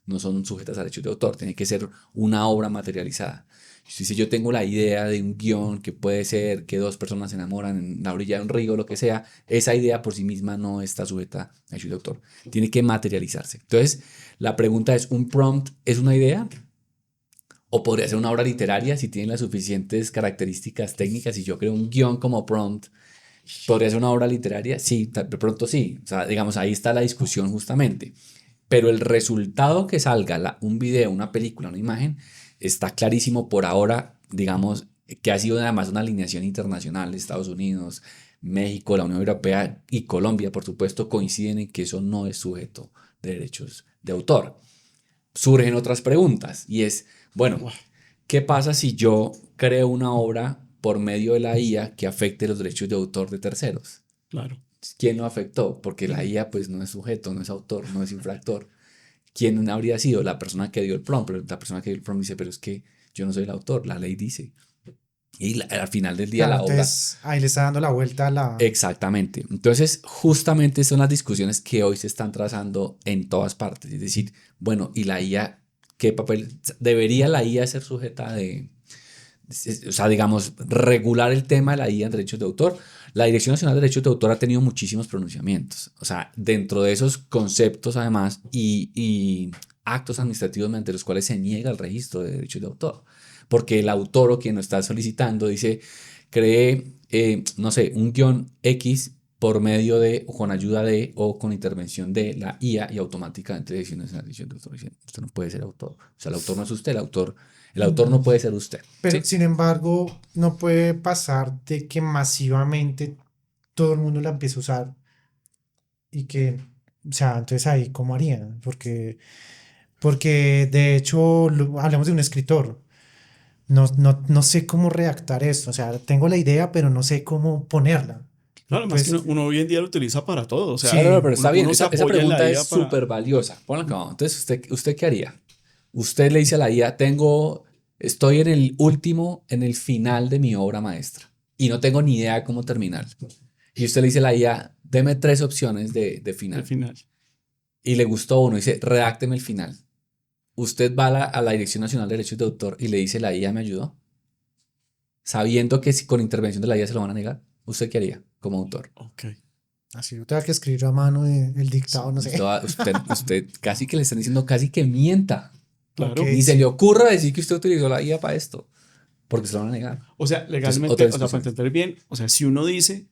no son sujetas a derechos de autor, tiene que ser una obra materializada. Si yo tengo la idea de un guión que puede ser que dos personas se enamoran en la orilla de un río, lo que sea, esa idea por sí misma no está sujeta a derechos de autor, tiene que materializarse. Entonces, la pregunta es, ¿un prompt es una idea? ¿O podría ser una obra literaria si tiene las suficientes características técnicas? Si yo creo un guión como prompt, ¿podría ser una obra literaria? Sí, de pronto sí. O sea, digamos, ahí está la discusión justamente. Pero el resultado que salga, un video, una película, una imagen, está clarísimo por ahora, digamos, que ha sido además una alineación internacional. Estados Unidos, México, la Unión Europea y Colombia, por supuesto, coinciden en que eso no es sujeto de derechos de autor. Surgen otras preguntas y es, bueno, Buah, ¿qué pasa si yo creo una obra por medio de la IA que afecte los derechos de autor de terceros? claro. ¿Quién lo afectó? Porque la IA pues no es sujeto, no es autor, no es infractor. ¿Quién habría sido? La persona que dio el prompt, pero la persona que dio el prompt dice, pero es que yo no soy el autor, la ley dice. Y al final del día Claro, la obra, entonces ahí le está dando la vuelta a la... exactamente. Entonces, justamente son las discusiones que hoy se están trazando en todas partes. Es decir, bueno, ¿y la IA qué papel? ¿Debería la IA ser sujeta o sea, digamos, regular el tema de la IA en derechos de autor? La Dirección Nacional de Derechos de Autor ha tenido muchísimos pronunciamientos. O sea, dentro de esos conceptos, además, y actos administrativos mediante los cuales se niega el registro de derechos de autor. Porque el autor o quien lo está solicitando dice, cree, no sé, un guión X por medio de, o con ayuda de, o con intervención de la IA y automáticamente Dirección Nacional de Derechos de Autor dice, usted no puede ser autor. O sea, el autor no es usted, el autor no puede ser usted. Pero ¿Sí? sin embargo, no puede pasar de que masivamente todo el mundo la empiece a usar y que, o sea, entonces ahí, ¿cómo harían? Porque de hecho, hablamos de un escritor. No sé cómo redactar esto. O sea, tengo la idea, pero no sé cómo ponerla. Claro, además que Pues uno hoy en día lo utiliza para todo. O No, no, sea, no, sí, pero está bien. uno se Esa apoya en la pregunta es IA para. súper valiosa. Ponla acá abajo. Entonces, ¿usted qué haría? Usted le dice a la IA, estoy en el final de mi obra maestra y no tengo ni idea de cómo terminar. Y usted le dice a la IA, deme tres opciones de Al final. final. Y le gustó uno, dice, redácteme el final. Usted va a la Dirección Nacional de Derechos de Autor y le dice, la IA me ayudó, sabiendo que si con intervención de la IA se lo van a negar. ¿Usted qué haría como autor? Ok. así yo tengo que escribir a mano el dictado, no sé. Usted casi que le están diciendo casi que mienta. Ok, Claro. Ni se le sí. ocurra decir que usted utilizó la IA para esto, porque se lo van a negar. O sea, Entonces, otra legalmente, o sea, para discusión. entender bien, o sea, si uno dice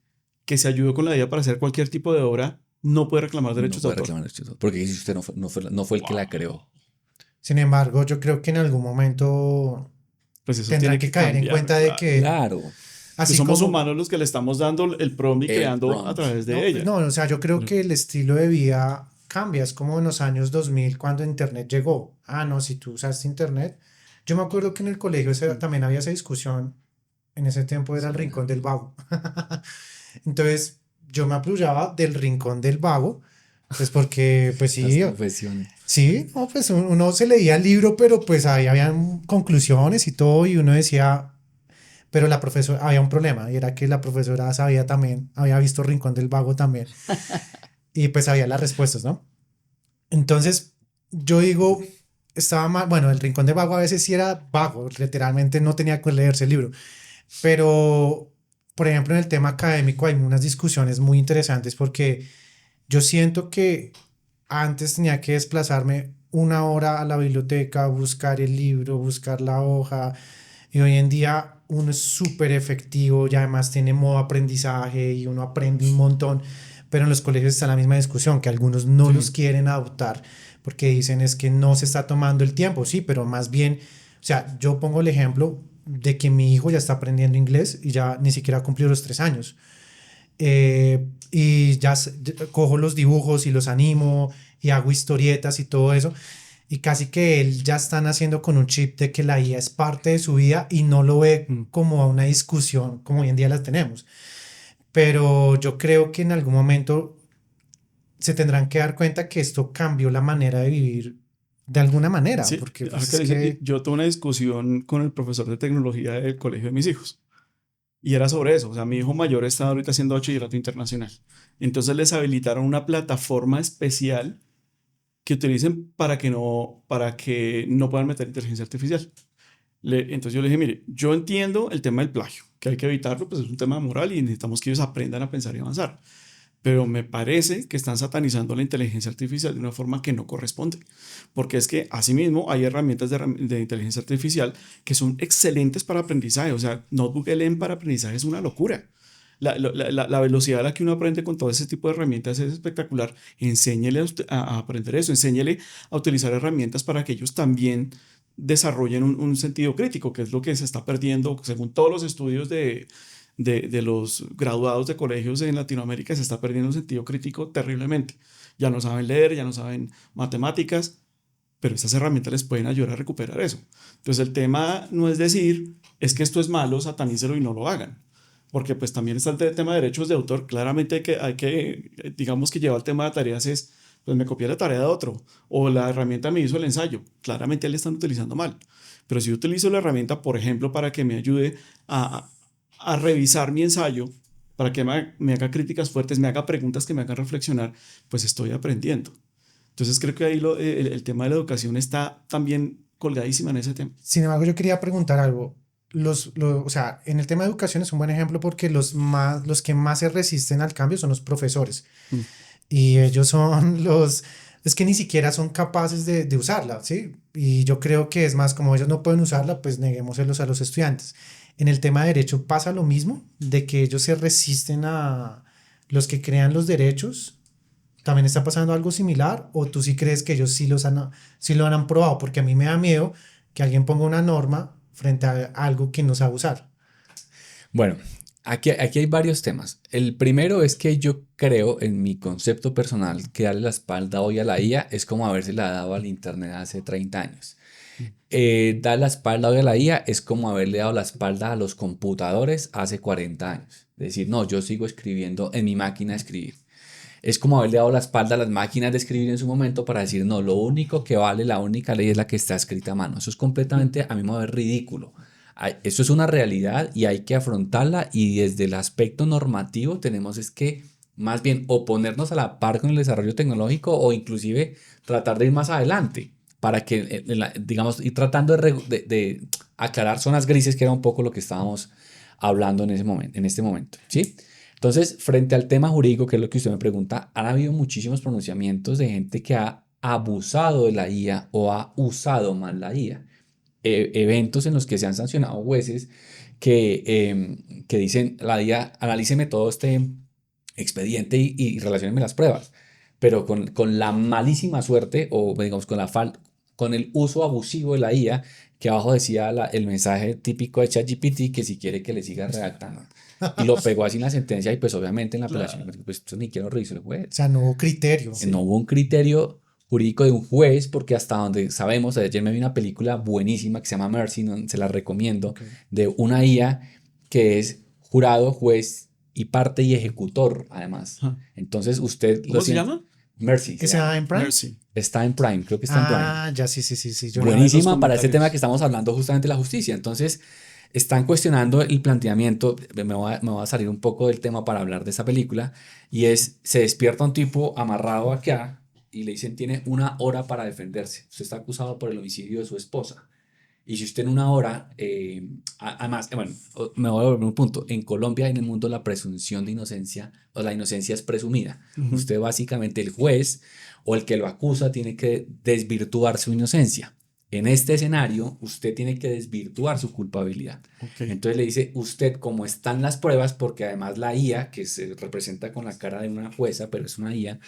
que se ayudó con la IA para hacer cualquier tipo de obra, no puede reclamar No derechos de puede autor. reclamar derechos de autor, porque si usted no fue el que la creó. Sin embargo, yo creo que en algún momento Pues eso tendrán tiene que que caer en cambiar, cuenta de claro. que, Claro, Que así somos como, humanos los que le estamos dando el prompt y el creando a prompt. través de no, ella. no, o sea, yo creo que el estilo de vida cambia. Es como en los años 2000 cuando Internet llegó. Ah, no, si tú usaste Internet. Yo me acuerdo que en el colegio también había esa discusión. En ese tiempo era el Sí, rincón del vago. Entonces, yo me apoyaba del rincón del vago, pues porque, pues las sí, confesiones. Sí, no, pues uno se leía el libro, pero pues ahí habían conclusiones y todo, y uno decía, pero la profesora, había un problema, y era que la profesora sabía también, había visto Rincón del Vago también, y pues sabía las respuestas, ¿no? Entonces, yo digo, estaba mal, bueno, el Rincón del Vago a veces sí era vago, literalmente no tenía que leerse el libro, pero, por ejemplo, en el tema académico hay unas discusiones muy interesantes porque yo siento que antes tenía que desplazarme una hora a la biblioteca, buscar el libro, buscar la hoja, y hoy en día uno es súper efectivo y además tiene modo aprendizaje y uno aprende un montón, pero en los colegios está la misma discusión, que algunos no los Sí. quieren adoptar porque dicen es que no se está tomando el tiempo, sí, pero más bien, o sea, yo pongo el ejemplo de que mi hijo ya está aprendiendo inglés y ya ni siquiera cumplió los 3 años. Y ya cojo los dibujos y los animo y hago historietas y todo eso. Y casi que él ya están haciendo con un chip de que la IA es parte de su vida y no lo ve Mm. como a una discusión como hoy en día las tenemos. Pero yo creo que en algún momento se tendrán que dar cuenta que esto cambió la manera de vivir de alguna manera, Sí, porque ahora pues que es dice, que yo tuve una discusión con el profesor de tecnología del colegio de mis hijos y era sobre eso. O sea, mi hijo mayor está ahorita haciendo bachillerato internacional. Entonces les habilitaron una plataforma especial que utilicen para que no puedan meter inteligencia artificial. Entonces yo le dije, mire, yo entiendo el tema del plagio, que hay que evitarlo, pues es un tema moral y necesitamos que ellos aprendan a pensar y avanzar. Pero me parece que están satanizando la inteligencia artificial de una forma que no corresponde. Porque es que, asimismo, hay herramientas de inteligencia artificial que son excelentes para aprendizaje. O sea, Notebook LM para aprendizaje es una locura. La velocidad a la que uno aprende con todo ese tipo de herramientas es espectacular. Enséñele a aprender eso, enséñele a utilizar herramientas para que ellos también desarrollen un sentido crítico, que es lo que se está perdiendo según todos los estudios de los graduados de colegios en Latinoamérica. Se está perdiendo el sentido crítico terriblemente. Ya no saben leer, ya no saben matemáticas, pero estas herramientas les pueden ayudar a recuperar eso. Entonces el tema no es decir, es que esto es malo, satanícelo y no lo hagan. Porque pues también está el tema de derechos de autor. Claramente digamos que llevar el tema de tareas es, pues me copié la tarea de otro, o la herramienta me hizo el ensayo. Claramente le están utilizando mal. Pero si yo utilizo la herramienta, por ejemplo, para que me ayude a revisar mi ensayo, para que me haga críticas fuertes, me haga preguntas que me hagan reflexionar, pues estoy aprendiendo. Entonces creo que ahí el tema de la educación está también colgadísima en ese tema. sin embargo, yo quería preguntar algo. O sea, en el tema de educación es un buen ejemplo porque los que más se resisten al cambio son los profesores. Mm. Y ellos son es que ni siquiera son capaces de usarla, ¿sí? Y yo creo que es más, como ellos no pueden usarla, pues neguémoselos a los estudiantes. En el tema de derecho pasa lo mismo, de que ellos se resisten a los que crean los derechos. ¿También está pasando algo similar? ¿O tú sí crees que ellos sí lo han probado? Porque a mí me da miedo que alguien ponga una norma frente a algo que no sabe usar. Bueno, aquí hay varios temas. El primero es que yo creo, en mi concepto personal, que darle la espalda hoy a la IA es como habérsela dado al Internet hace 30 años. Dar la espalda hoy a la IA es como haberle dado la espalda a los computadores hace 40 años. Es decir, no, yo sigo escribiendo en mi máquina de escribir. Es como haberle dado la espalda a las máquinas de escribir en su momento para decir, no, lo único que vale, la única ley es la que está escrita a mano. Eso es completamente, a mi modo de ver, ridículo. Eso es una realidad y hay que afrontarla, y desde el aspecto normativo tenemos es que más bien o ponernos a la par con el desarrollo tecnológico o inclusive tratar de ir más adelante para que, digamos, ir tratando de aclarar zonas grises, que era un poco lo que estábamos hablando en este momento, ¿sí? Entonces, frente al tema jurídico, que es lo que usted me pregunta, han habido muchísimos pronunciamientos de gente que ha abusado de la IA o ha usado mal la IA. Eventos en los que se han sancionado jueces que dicen, la IA, analíceme todo este expediente y relacióneme las pruebas, pero con la malísima suerte o digamos con el uso abusivo de la IA, que abajo decía el mensaje típico de ChatGPT que si quiere que le siga redactando. Y lo pegó así en la sentencia, y pues obviamente en la apelación, Claro. pues esto ni quiero revisar el juez. O sea, no hubo criterio. No Sí. hubo un criterio jurídico de un juez, porque hasta donde sabemos, ayer me vi una película buenísima que se llama Mercy, se la recomiendo, Ok. de una IA que es jurado, juez y parte y ejecutor, además. Ajá. Entonces usted lo ¿Cómo se siente, llama? Mercy. se llama. ¿Está en Prime? Mercy. Está en Prime, creo que está en Prime. Ah, ya, sí. Yo Buenísima los para este comentarios. tema que estamos hablando justamente de la justicia. Entonces, están cuestionando el planteamiento, me voy a salir un poco del tema para hablar de esa película, y es, se despierta un tipo amarrado acá y le dicen, tiene 1 hora para defenderse. Usted está acusado por el homicidio de su esposa. Y si usted en 1 hora, además, bueno, me voy a volver un punto, en Colombia y en el mundo la presunción de inocencia, o la inocencia es presumida. Usted básicamente, el juez o el que lo acusa tiene que desvirtuar su inocencia. En este escenario, usted tiene que desvirtuar su culpabilidad. Ok. Entonces le dice, usted, como están las pruebas, porque además la IA, que se representa con la cara de una jueza, pero es una IA,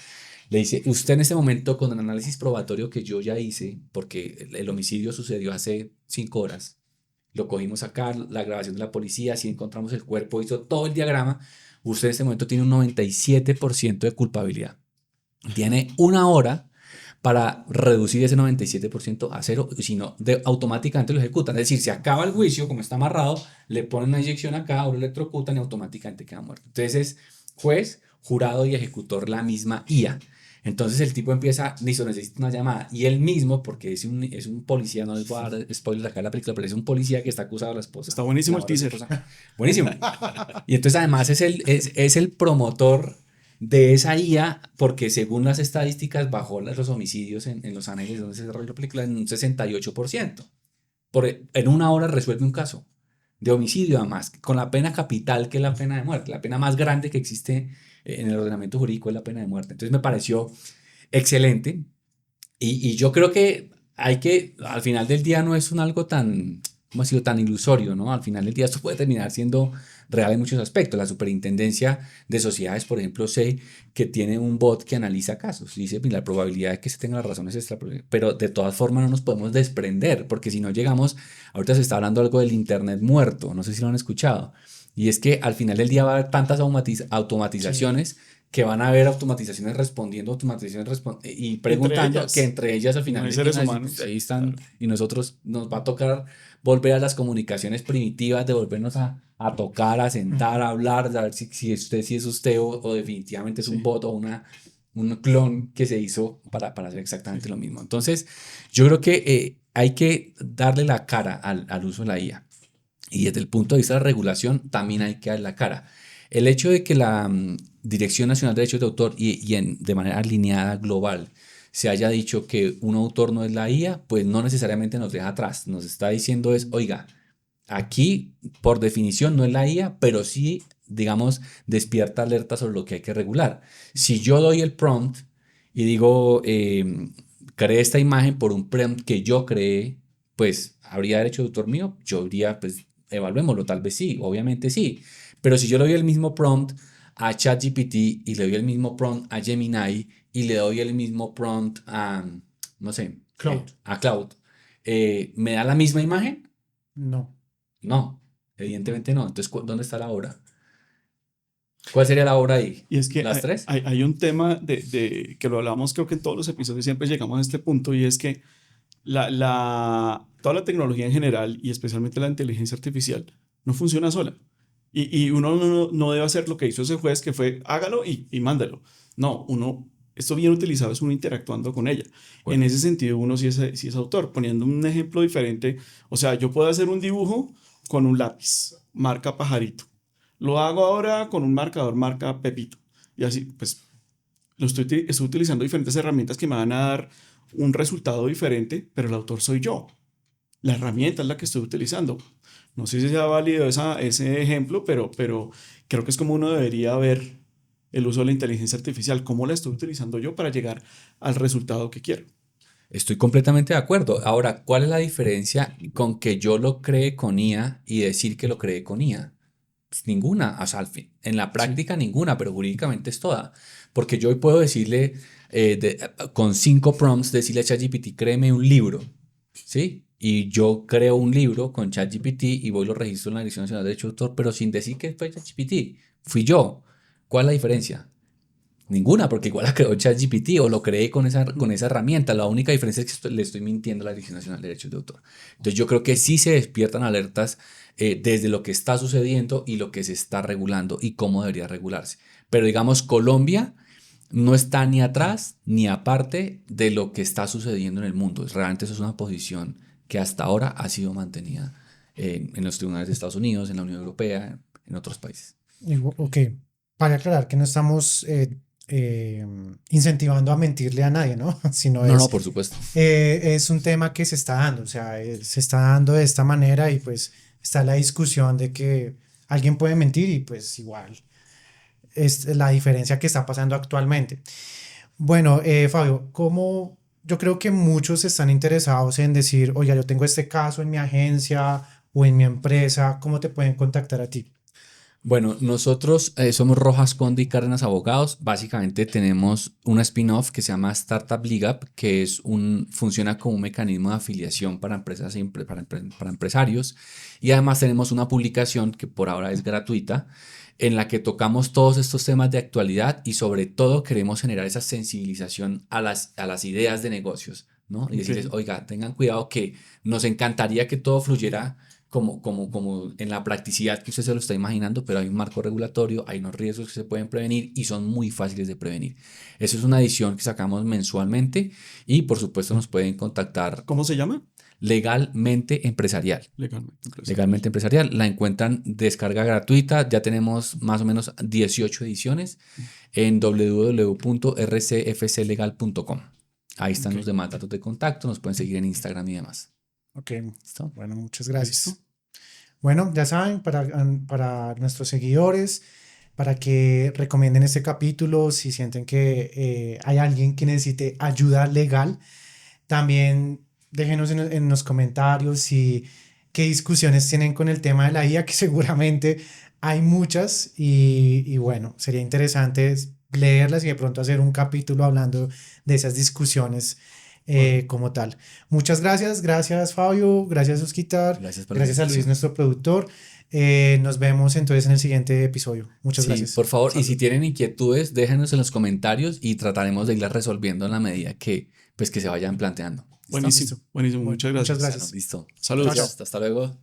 le dice, usted en este momento, con el análisis probatorio que yo ya hice, porque el homicidio sucedió hace 5 horas, lo cogimos acá, la grabación de la policía, si encontramos el cuerpo, hizo todo el diagrama, usted en este momento tiene un 97% de culpabilidad. Tiene 1 hora para reducir ese 97% a cero, si no, automáticamente lo ejecutan. Es decir, se acaba el juicio, como está amarrado, le ponen una inyección acá o lo electrocutan y automáticamente queda muerto. Entonces es juez, jurado y ejecutor la misma IA. Entonces el tipo empieza, listo, necesita una llamada. Y él mismo, porque es un policía, no les voy a dar spoilers acá de la película, pero es un policía que está acusado de la esposa. Está buenísimo el de su teaser. esposa. Buenísimo. Y entonces además es el promotor de esa IA, porque según las estadísticas bajó los homicidios en Los Ángeles, donde se desarrolló la película, en un 68%. En 1 hora resuelve un caso de homicidio, además, con la pena capital, que es la pena de muerte. La pena más grande que existe en el ordenamiento jurídico es la pena de muerte. Entonces me pareció excelente. Y yo creo que al final del día no es algo tan, ¿cómo ha sido? Tan ilusorio, ¿no? Al final del día esto puede terminar siendo real en muchos aspectos. La Superintendencia de Sociedades, por ejemplo, sé que tiene un bot que analiza casos. Dice, mira, la probabilidad de que se tenga la razón es esta, pero de todas formas no nos podemos desprender, porque si no llegamos, ahorita se está hablando algo del Internet muerto, no sé si lo han escuchado, y es que al final del día va a haber tantas automatizaciones que van a haber automatizaciones respondiendo, y preguntando, ellas. que entre ellas al final No hay del seres día, humanos. ahí están, y nosotros nos va a tocar volver a las comunicaciones primitivas, de volvernos a tocar, a sentar, a hablar, a ver si es usted o definitivamente es un bot o un clon que se hizo para hacer exactamente lo mismo. Entonces, yo creo que hay que darle la cara al uso de la IA. Y desde el punto de vista de la regulación, también hay que darle la cara. El hecho de que la Dirección Nacional de Derechos de Autor de manera alineada global se haya dicho que un autor no es la IA, pues no necesariamente nos deja atrás. Nos está diciendo oiga, aquí por definición no es la IA, pero sí, digamos, despierta alerta sobre lo que hay que regular. Si yo doy el prompt y digo, creé esta imagen por un prompt que yo creé, pues habría derecho de autor mío, yo diría, pues evaluémoslo, tal vez sí, obviamente sí. Pero si yo le doy el mismo prompt a ChatGPT y le doy el mismo prompt a Gemini y le doy el mismo prompt a, no sé, a Cloud, ¿me da la misma imagen? No. No, evidentemente no. Entonces, ¿dónde está la obra? ¿Cuál sería la obra ahí? Y es que ¿Las tres? hay un tema que lo hablamos, creo que en todos los episodios siempre llegamos a este punto, y es que toda la tecnología en general, y especialmente la inteligencia artificial, no funciona sola. Y uno no debe hacer lo que hizo ese juez, que fue hágalo y mándalo. No, esto bien utilizado es uno interactuando con ella. Bueno. En ese sentido, uno sí es autor. Poniendo un ejemplo diferente, o sea, yo puedo hacer un dibujo con un lápiz, marca Pajarito. Lo hago ahora con un marcador, marca Pepito. Y así, pues, estoy utilizando diferentes herramientas que me van a dar un resultado diferente, pero el autor soy yo. La herramienta es la que estoy utilizando. No sé si sea válido ese ejemplo, pero creo que es como uno debería ver el uso de la inteligencia artificial, cómo la estoy utilizando yo para llegar al resultado que quiero. Estoy completamente de acuerdo. Ahora, ¿cuál es la diferencia con que yo lo cree con IA y decir que lo cree con IA? Pues ninguna, o sea, al fin, en la práctica ninguna, pero jurídicamente es toda. Porque yo hoy puedo decirle, con 5 prompts, decirle a ChatGPT, créeme un libro, ¿sí? Y yo creo un libro con ChatGPT y voy y lo registro en la Dirección Nacional de Derechos de Autor, pero sin decir que fue ChatGPT, fui yo. ¿Cuál es la diferencia? Ninguna, porque igual la creó ChatGPT o lo creé con esa herramienta. La única diferencia es que le estoy mintiendo a la Dirección Nacional de Derechos de Autor. Entonces yo creo que sí se despiertan alertas desde lo que está sucediendo y lo que se está regulando y cómo debería regularse. Pero digamos, Colombia no está ni atrás ni aparte de lo que está sucediendo en el mundo. Realmente eso es una posición que hasta ahora ha sido mantenida en los tribunales de Estados Unidos, en la Unión Europea, en otros países. Ok, para aclarar que no estamos incentivando a mentirle a nadie, ¿no? Sino No, por supuesto. es un tema que se está dando, o sea, se está dando de esta manera y pues está la discusión de que alguien puede mentir y pues igual es la diferencia que está pasando actualmente. Bueno, Fabio, como yo creo que muchos están interesados en decir, oye, yo tengo este caso en mi agencia o en mi empresa, ¿cómo te pueden contactar a ti? Bueno, nosotros somos Rojas Conde y Cárdenas Abogados. Básicamente tenemos una spin-off que se llama Startup League Up, que funciona como un mecanismo de afiliación para empresas para empresarios. Y además tenemos una publicación que por ahora es gratuita, en la que tocamos todos estos temas de actualidad y sobre todo queremos generar esa sensibilización a las ideas de negocios, ¿no? Y decirles, oiga, tengan cuidado que nos encantaría que todo fluyera como en la practicidad que usted se lo está imaginando, pero hay un marco regulatorio, hay unos riesgos que se pueden prevenir y son muy fáciles de prevenir. Eso es una edición que sacamos mensualmente y por supuesto nos pueden contactar. ¿Cómo se llama? Legalmente Empresarial. Legalmente Empresarial. La encuentran descarga gratuita. Ya tenemos más o menos 18 ediciones en www.rcfclegal.com. Ahí están los demás datos de contacto. Nos pueden seguir en Instagram y demás. Ok, ¿listo? Bueno, muchas gracias. ¿Listo? Bueno, ya saben, para nuestros seguidores, para que recomienden este capítulo, si sienten que hay alguien que necesite ayuda legal, también déjenos en los comentarios qué discusiones tienen con el tema de la IA, que seguramente hay muchas y bueno, sería interesante leerlas y de pronto hacer un capítulo hablando de esas discusiones como tal. Muchas gracias Fabio, gracias Osquitar, gracias a Luis, nuestro productor. Nos vemos entonces en el siguiente episodio. Muchas gracias. Por favor, y si tienen inquietudes, déjenos en los comentarios y trataremos de irlas resolviendo en la medida que se vayan planteando. Buenísimo, buenísimo. Muchas gracias. Muchas gracias. Listo. Saludos. Hasta luego.